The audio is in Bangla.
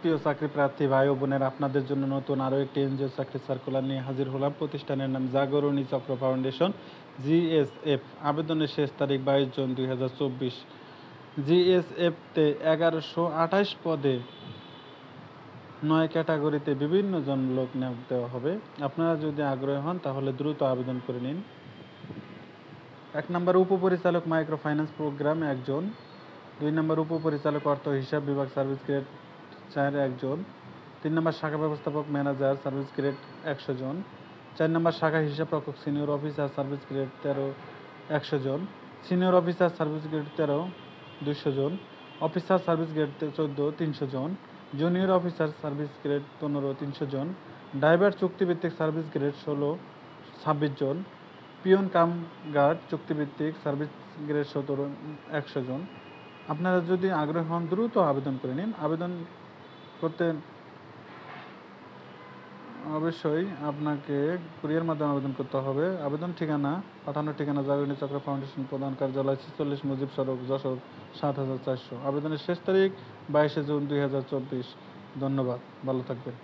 প্রিয় চাকরি প্রার্থী ভাই ও বোনেরা, আপনাদের জন্য নতুন আরও একটি এনজিও চাকরি সার্কুলার নিয়ে হাজির হলাম। প্রতিষ্ঠানের নাম জাগরণী চক্র ফাউন্ডেশন, জিএসএফ। আবেদনের শেষ তারিখ 22 জুন 2024। জিএসএফতে 1128 পদে 9 ক্যাটাগরিতে বিভিন্ন জন লোক নিয়োগ দেওয়া হবে। আপনারা যদি আগ্রহী হন তাহলে দ্রুত আবেদন করে নিন। 1 নম্বর উপপরিচালক মাইক্রো ফাইন্যান্স প্রোগ্রাম 1 জন। 2 নম্বর উপপরিচালক অর্থ হিসাব বিভাগ সার্ভিস গ্রেড 4 1 জন। 3 নম্বর শাখা ব্যবস্থাপক ম্যানেজার সার্ভিস গ্রেড 100 জন। 4 নম্বর শাখা হিসাবরক্ষক সিনিয়র অফিসার সার্ভিস গ্রেড 13 100 জন। সিনিয়র অফিসার সার্ভিস গ্রেড 13 200 জন। অফিসার সার্ভিস গ্রেড 14 300 জন। জুনিয়র অফিসার সার্ভিস গ্রেড 15 300 জন। ড্রাইভার চুক্তিভিত্তিক সার্ভিস গ্রেড 16 26 জন। পিয়ন কাম গার্ড চুক্তিভিত্তিক সার্ভিস গ্রেড 17 100 জন। আপনারা যদি আগ্রহী হন দ্রুত আবেদন করে নিন। আবেদন করতে অবশ্যই আপনাকে কুরিয়ার মাধ্যমে আবেদন করতে হবে। আবেদন ঠিকানা, পাঠানোর ঠিকানা জাগরণী চক্র ফাউন্ডেশন, প্রধান কার্যালয় 46 মুজিব সড়ক, যশোর 7400। আবেদনের শেষ তারিখ 22 জুন 2024। ধন্যবাদ, ভালো থাকবেন।